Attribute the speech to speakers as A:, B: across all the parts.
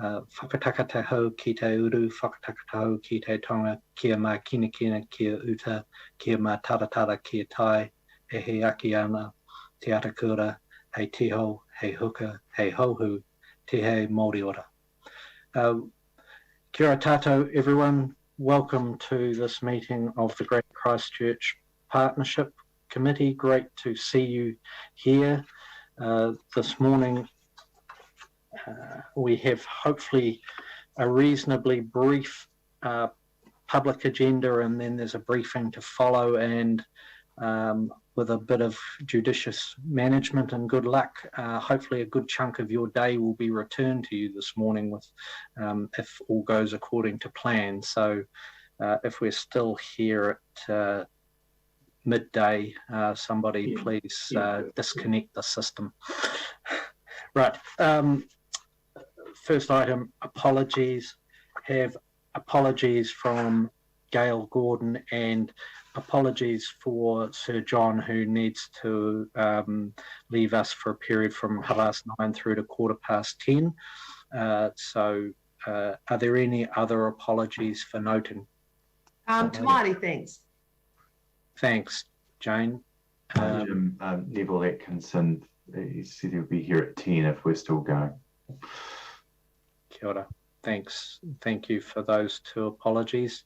A: whakatakata hau ki te uru, whakatakata hau ki te tonga, kia mā kina kia uta, kia mā taratara kia tai, e he aki ana, te atakura, hei tiho, hei huka, hei hauhu, te hei Māori ora. Kia ora tātou, everyone. Welcome to this meeting of the Great Christchurch Partnership Committee. Great to see you here. This morning we have hopefully a reasonably brief public agenda, and then there's a briefing to follow, and with a bit of judicious management and good luck, hopefully a good chunk of your day will be returned to you this morning with, if all goes according to plan. So if we're still here at midday, somebody please disconnect the system. Right, first item, apologies. Have apologies from Gail Gordon and apologies for Sir John, who needs to leave us for a period from 9:30 through to 10:15. So are there any other apologies for noting?
B: Tamari, thanks.
A: Thanks, Jane.
C: Neville Atkinson, he said he'll be here at 10 if we're still going.
A: Kia ora. Thanks. Thank you for those two apologies.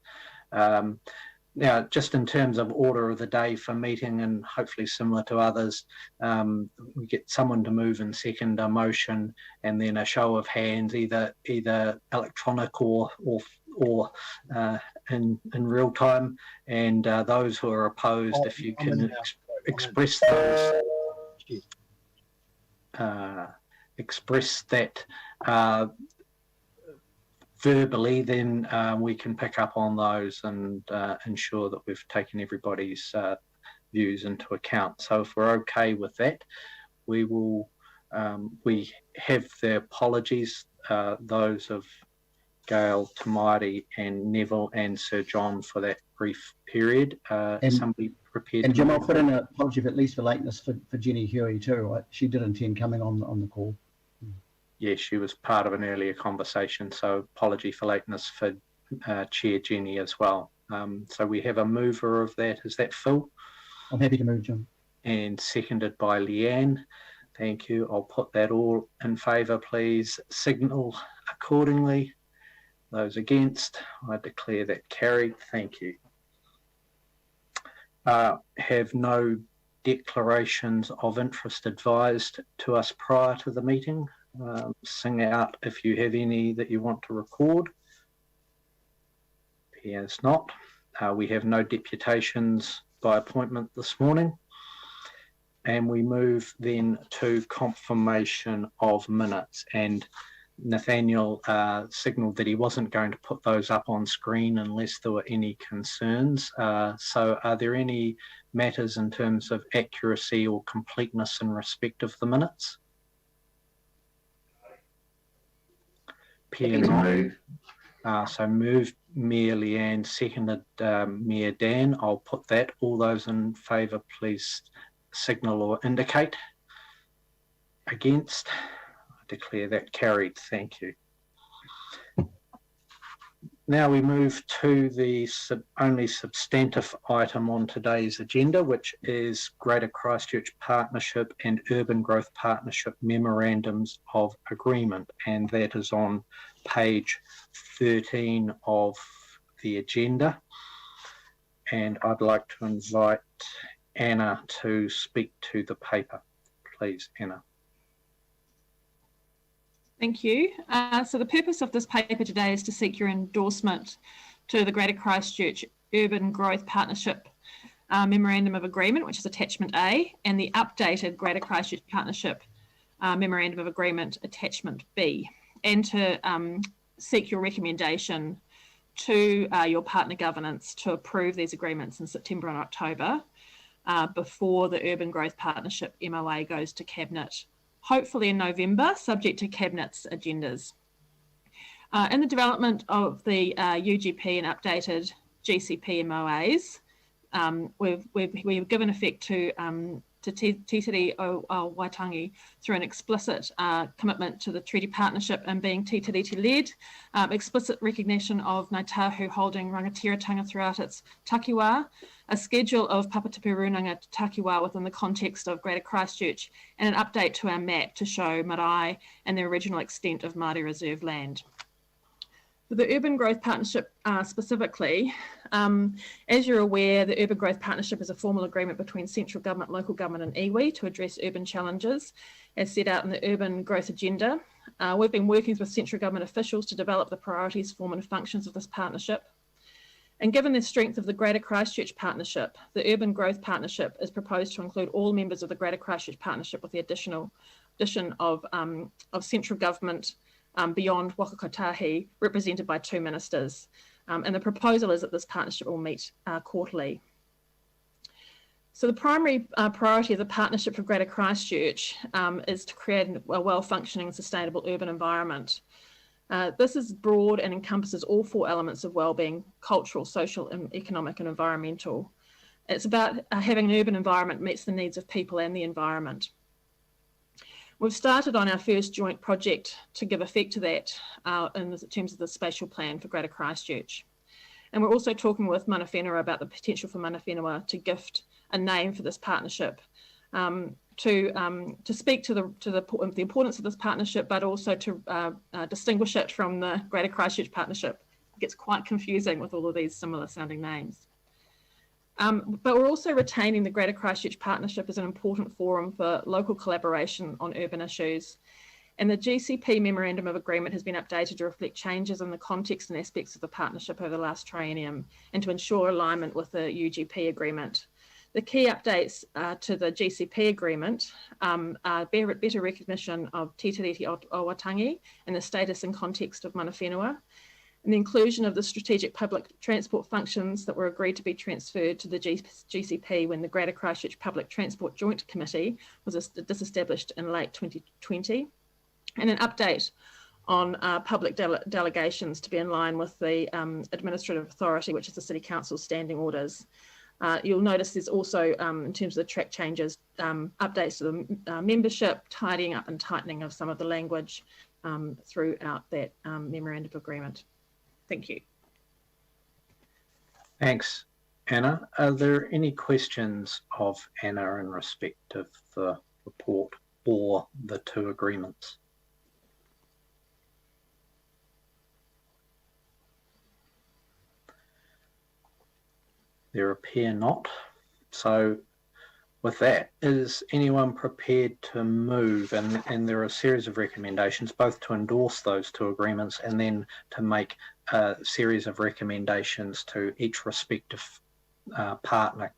A: Now, just in terms of order of the day for meeting, and hopefully similar to others, we get someone to move and second a motion, and then a show of hands, either electronic or in real time. And those who are opposed, if you can express those, express that verbally, then we can pick up on those and ensure that we've taken everybody's views into account. So if we're okay with that, we will, we have the apologies, those of Gail, Tamari and Neville and Sir John for that brief period. Somebody prepared.
D: And Jim, I'll put in an apology at least for lateness for Jenny Huey too, right? She did intend coming on the call.
A: Yeah, she was part of an earlier conversation, so apology for lateness for Chair Jenny as well. So we have a mover of that. Is that Phil?
D: I'm happy to move, Jim. And
A: seconded by Leanne. Thank you. I'll put that all in favour, please. Signal accordingly. Those against, I declare that carried. Thank you. Have no declarations of interest advised to us prior to the meeting. Sing out if you have any that you want to record. He has not. We have no deputations by appointment this morning. And we move then to confirmation of minutes. And Nathaniel signalled that he wasn't going to put those up on screen unless there were any concerns. So are there any matters in terms of accuracy or completeness in respect of the minutes? So moved Mayor Leanne, seconded Mayor Dan. I'll put that. All those in favour, please signal or indicate. Against? I declare that carried. Thank you. Now we move to the only substantive item on today's agenda, which is Greater Christchurch Partnership and Urban Growth Partnership Memorandums of Agreement, and that is on page 13 of the agenda. And I'd like to invite Anna to speak to the paper. Please, Anna.
E: Thank you. So the purpose of this paper today is to seek your endorsement to the Greater Christchurch Urban Growth Partnership Memorandum of Agreement, which is Attachment A, and the updated Greater Christchurch Partnership Memorandum of Agreement, Attachment B, and to seek your recommendation to your partner governance to approve these agreements in September and October before the Urban Growth Partnership MOA goes to Cabinet, hopefully in November, subject to Cabinet's agendas. In the development of the UGP and updated GCP MOAs, we've given effect to to Te Tiriti o Waitangi through an explicit commitment to the treaty partnership and being Te Tiriti led, explicit recognition of Ngāi Tahu holding rangatiratanga throughout its takiwā, a schedule of papatipurunanga takiwā within the context of Greater Christchurch, and an update to our map to show marae and the original extent of Māori Reserve land. For the Urban Growth Partnership specifically, as you're aware, the Urban Growth Partnership is a formal agreement between central government, local government and iwi to address urban challenges as set out in the Urban Growth Agenda. We've been working with central government officials to develop the priorities, form and functions of this partnership. And given the strength of the Greater Christchurch Partnership, the Urban Growth Partnership is proposed to include all members of the Greater Christchurch Partnership with the addition of central government beyond Waka Kotahi, represented by 2 ministers. And the proposal is that this partnership will meet quarterly. So the primary priority of the Partnership for Greater Christchurch is to create a well-functioning and sustainable urban environment. This is broad and encompasses all 4 elements of wellbeing: cultural, social, economic and environmental. It's about having an urban environment that meets the needs of people and the environment. We've started on our first joint project to give effect to that in terms of the spatial plan for Greater Christchurch. And we're also talking with mana whenua about the potential for mana whenua to gift a name for this partnership, to speak to the importance of this partnership, but also to distinguish it from the Greater Christchurch Partnership. It gets quite confusing with all of these similar sounding names. But we're also retaining the Greater Christchurch Partnership as an important forum for local collaboration on urban issues. And the GCP Memorandum of Agreement has been updated to reflect changes in the context and aspects of the partnership over the last triennium and to ensure alignment with the UGP agreement. The key updates to the GCP agreement are better recognition of Te Tiriti o Waitangi and the status and context of mana whenua, and the inclusion of the strategic public transport functions that were agreed to be transferred to the GCP when the Greater Christchurch Public Transport Joint Committee was disestablished in late 2020, and an update on public delegations to be in line with the administrative authority, which is the City Council's standing orders. You'll notice there's also, in terms of the track changes, updates to the membership, tidying up and tightening of some of the language throughout that memorandum of agreement. Thank you.
A: Thanks, Anna. Are there any questions of Anna in respect of the report or the 2 agreements? There appear not. So with that, is anyone prepared to move? And there are a series of recommendations, both to endorse those 2 agreements and then to make a series of recommendations to each respective partner.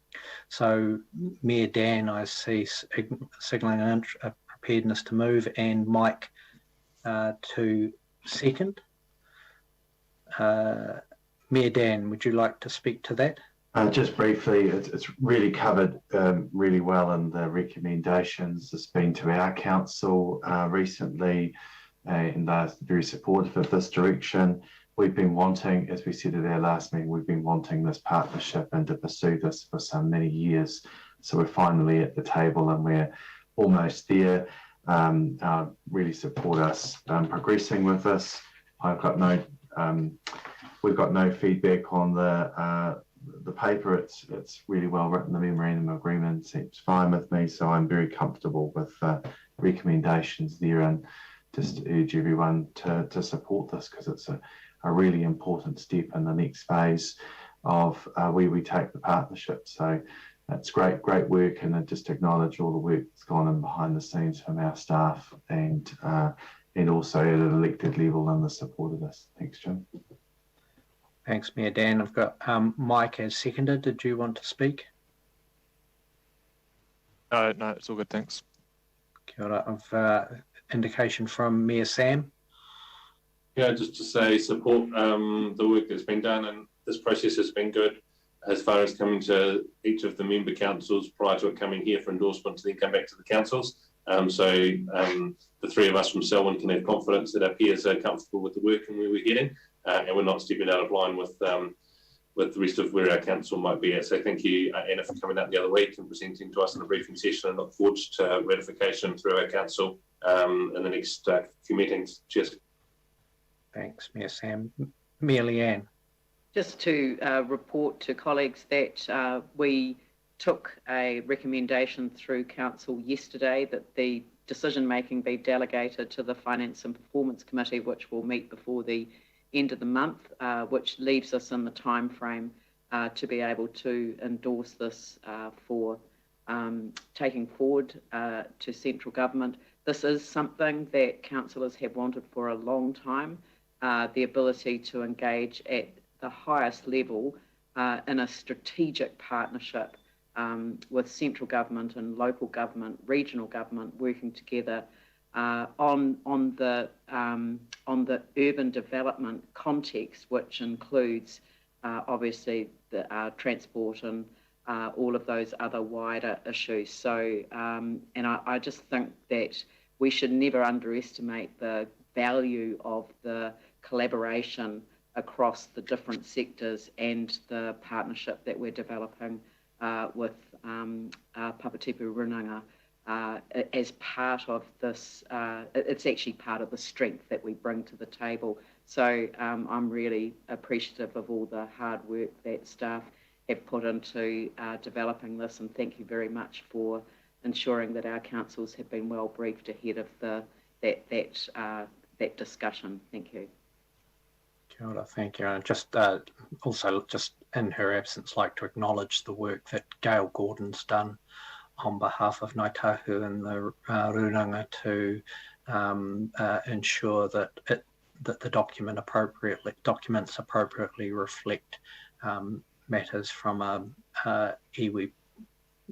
A: So Mayor Dan, I see signalling a preparedness to move, and Mike to second. Mayor Dan, would you like to speak to that?
C: Just briefly, it's really covered really well in the recommendations. It's been to our council recently, and they're very supportive of this direction. We've been wanting, as we said at our last meeting, we've been wanting this partnership and to pursue this for so many years. So we're finally at the table and we're almost there. Really support us progressing with this. We've got no feedback on the paper. It's really well written. The memorandum of agreement seems fine with me, so I'm very comfortable with recommendations there, and just urge everyone to support this, because it's a really important step in the next phase of where we take the partnership. So it's great work, and I just acknowledge all the work that's gone in behind the scenes from our staff and also at an elected level in the support of this. Thanks, Jim.
A: Thanks, Mayor Dan. I've got Mike as seconded. Did you want to speak?
F: No, it's all good, thanks.
A: Kia ora. I've indication from Mayor Sam.
G: Yeah, just to say support the work that's been done, and this process has been good as far as coming to each of the member councils prior to it coming here for endorsement to then come back to the councils. So the 3 of us from Selwyn can have confidence that our peers are comfortable with the work and where we're heading, and we're not stepping out of line with with the rest of where our council might be at. So thank you, Anna, for coming out the other week and presenting to us in a briefing session, and look forward to ratification through our council in the next few meetings. Cheers.
A: Thanks, Mayor Sam. Mayor Leanne.
H: Just to report to colleagues that we took a recommendation through council yesterday that the decision making be delegated to the Finance and Performance Committee, which will meet before the end of the month, which leaves us in the time frame to be able to endorse this for taking forward to central government. This is something that councillors have wanted for a long time, the ability to engage at the highest level in a strategic partnership with central government and local government, regional government, working together on the urban development context, which includes obviously the transport and all of those other wider issues. So, and I just think that we should never underestimate the value of the collaboration across the different sectors and the partnership that we're developing with Papatipu Runanga as part of this. It's actually part of the strength that we bring to the table. So I'm really appreciative of all the hard work that staff have put into developing this, and thank you very much for ensuring that our councils have been well briefed ahead of that discussion. Thank you.
A: Kia ora, thank you. And just also, just in her absence, like to acknowledge the work that Gail Gordon's done on behalf of Ngāi Tahu and the Runanga to ensure that the documents appropriately reflect matters from a iwi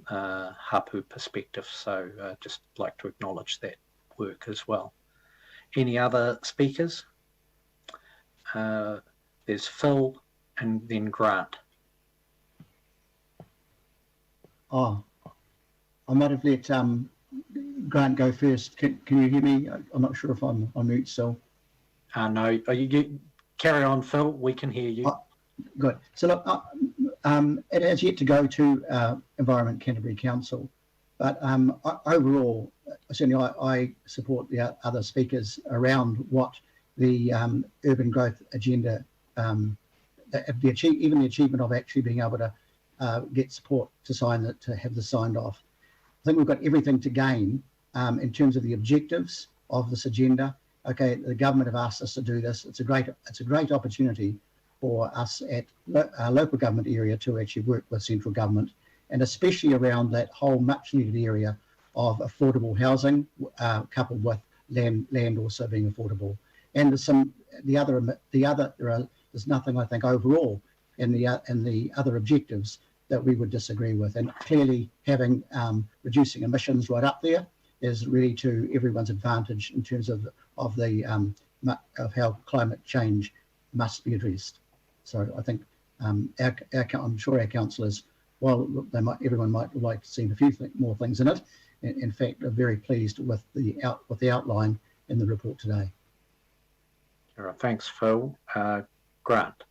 A: hapu perspective. So just like to acknowledge that work as well. Any other speakers? There's Phil and then Grant.
D: Oh, I might have let Grant go first. Can you hear me? I'm not sure if I'm on mute still.
A: No, you carry on, Phil. We can hear you.
D: Good. So look, it has yet to go to Environment Canterbury Council, but overall, certainly I support the other speakers around what the urban growth agenda, even the achievement of actually being able to get support to sign it, to have this signed off. I think we've got everything to gain in terms of the objectives of this agenda. Okay, the government have asked us to do this. It's a great opportunity for us at our local government area to actually work with central government, and especially around that whole much needed area of affordable housing, coupled with land also being affordable. And there's nothing I think overall in the other objectives that we would disagree with. And clearly having reducing emissions right up there is really to everyone's advantage in terms of how climate change must be addressed. So I think I'm sure our councillors, while everyone might like to see a few more things in it, in fact, are very pleased with the outline in the report today.
A: All right, thanks, Phil. Grant.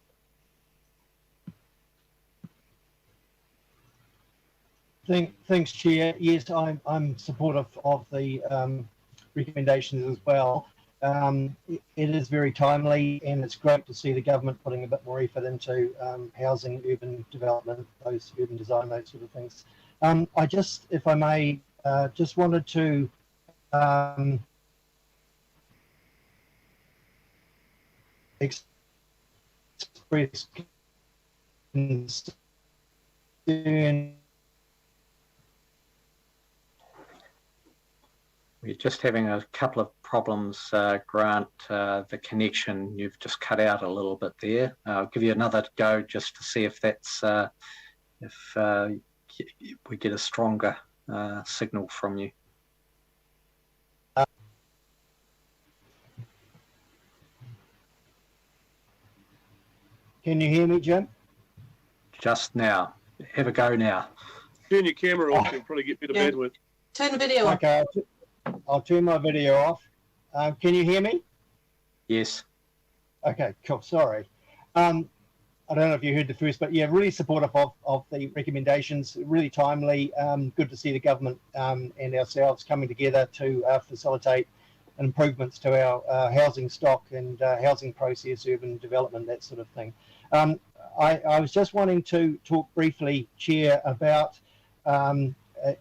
I: Thanks, Chair. Yes, I'm supportive of the recommendations as well. It is very timely, and it's great to see the government putting a bit more effort into housing, urban development, those urban design, those sort of things. I just, if I may, just wanted to express concern.
A: We're just having a couple of problems, Grant. The connection, you've just cut out a little bit there. I'll give you another go just to see if that's if we get a stronger signal from you.
I: Can you hear me, Jim?
A: Just now. Have a go now.
J: Turn your camera off, you'll probably get better bandwidth.
B: Turn the video on.
I: Okay, I'll turn my video off. Can you hear me?
A: Yes.
I: Okay, cool. Sorry. I don't know if you heard the first, but yeah, really supportive of the recommendations, really timely. Good to see the government and ourselves coming together to facilitate improvements to our housing stock and housing process, urban development, that sort of thing. I was just wanting to talk briefly, Chair, about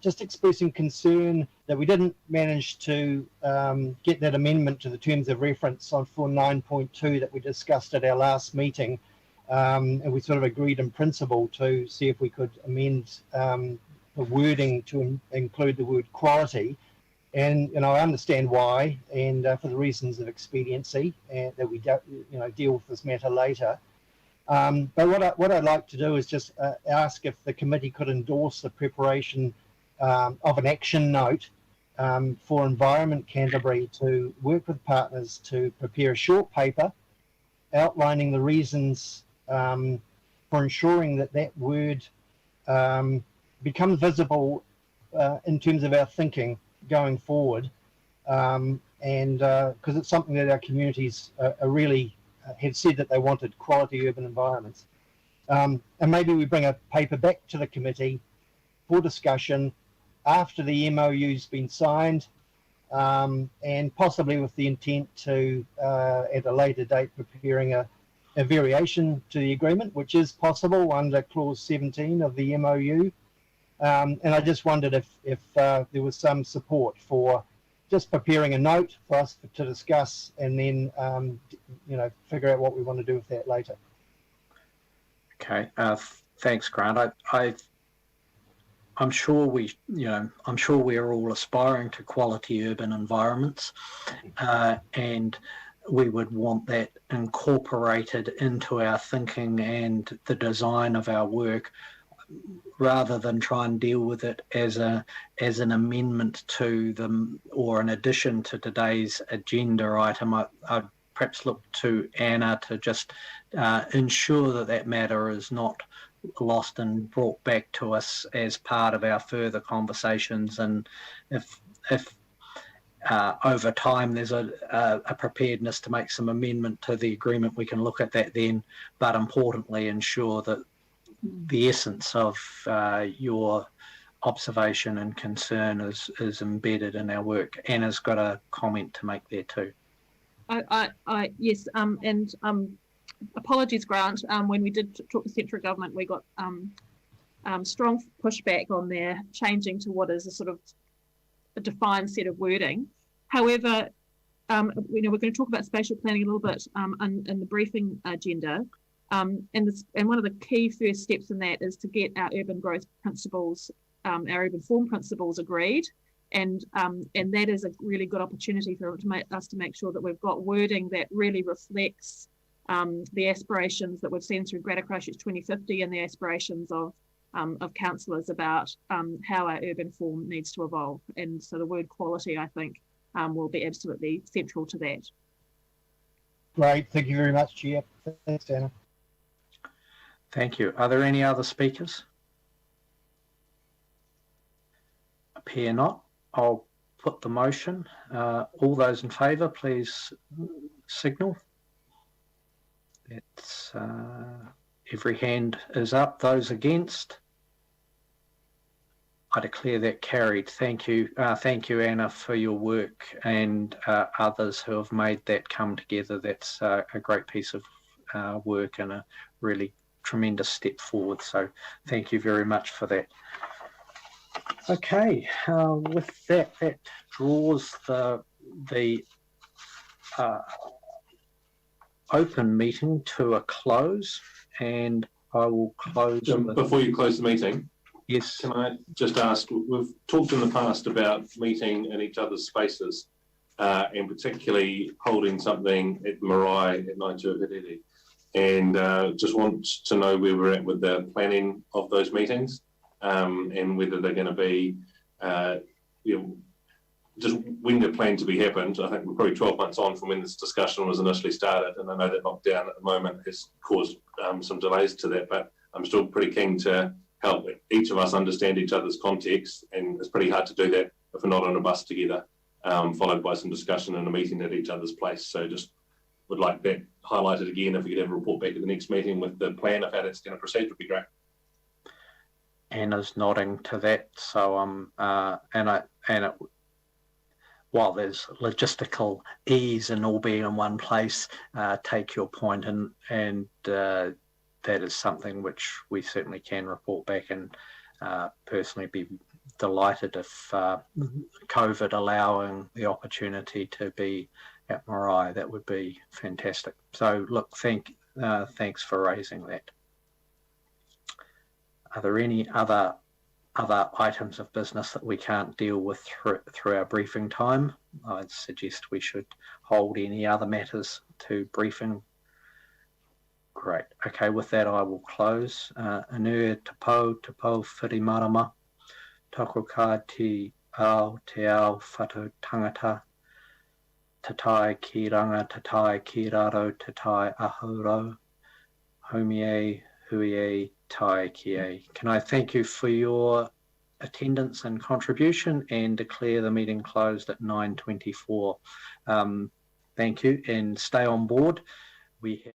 I: just expressing concern that we didn't manage to get that amendment to the terms of reference on 9.2 that we discussed at our last meeting. And we sort of agreed in principle to see if we could amend the wording to include the word quality. And I understand why, and for the reasons of expediency, and that we deal with this matter later. But what I'd like to do is just ask if the committee could endorse the preparation of an action note for Environment Canterbury to work with partners to prepare a short paper outlining the reasons for ensuring that word becomes visible in terms of our thinking going forward, and because it's something that our communities are really had said that they wanted, quality urban environments. And maybe we bring a paper back to the committee for discussion after the MOU's been signed, and possibly with the intent to, at a later date, preparing a variation to the agreement, which is possible under clause 17 of the MOU. And I just wondered if there was some support for just preparing a note for us to discuss, and then figure out what we want to do with that later.
A: Okay, thanks, Grant. I'm sure we are all aspiring to quality urban environments, and we would want that incorporated into our thinking and the design of our work, rather than try and deal with it as an amendment to them or an addition to today's agenda item. I'd perhaps look to Anna to just ensure that matter is not lost and brought back to us as part of our further conversations. And if over time there's a preparedness to make some amendment to the agreement, we can look at that then, but importantly ensure that the essence of your observation and concern is embedded in our work. Anna's got a comment to make there too.
E: Yes, and apologies, Grant. When we did talk to central government, we got strong pushback on their changing to what is a sort of a defined set of wording. However, we're going to talk about spatial planning a little bit in the briefing agenda. And one of the key first steps in that is to get our urban growth principles, our urban form principles agreed, and that is a really good opportunity for us to make sure that we've got wording that really reflects the aspirations that we've seen through Greater Christchurch 2050 and the aspirations of councillors about how our urban form needs to evolve. And so the word quality, I think, will be absolutely central to that.
I: Great, thank you very much, Chair. Thanks, Anna.
A: Thank you. Are there any other speakers? Appear not. I'll put the motion. All those in favour, please signal. It's every hand is up. Those against, I declare that carried. Thank you, Anna, for your work, and others who have made that come together. That's a great piece of work and a really tremendous step forward. So thank you very much for that. Okay, with that draws the open meeting to a close, and I will close.
G: Before you close the meeting,
A: yes,
G: can I just ask, we've talked in the past about meeting in each other's spaces, and particularly holding something at Marae at Naituakarere, and just want to know where we're at with the planning of those meetings, and whether they're going to be just when they're planned to be happened. I think we're probably 12 months on from when this discussion was initially started, and I know that lockdown at the moment has caused some delays to that, but I'm still pretty keen to help each of us understand each other's context, and it's pretty hard to do that if we're not on a bus together, followed by some discussion and a meeting at each other's place. So just would like that highlighted again. If we could have a report back at the next meeting with the plan of how that's going to proceed, would be great.
A: Anna's nodding to that. So while there's logistical ease and all being in one place, take your point, and that is something which we certainly can report back, and personally be delighted if COVID allowing the opportunity to be at Marae. That would be fantastic. So look, thanks for raising that. Are there any other items of business that we can't deal with through our briefing time? I'd suggest we should hold any other matters to briefing. Great. Okay, with that I will close. Anua te pau whiri marama, toko ka te ao whatu tangata, te tai ki ranga, te tai ki raro, te tai ahurau, homie, hui, tai ki e. Can I thank you for your attendance and contribution, and declare the meeting closed at 9:24. Thank you, and stay on board. We have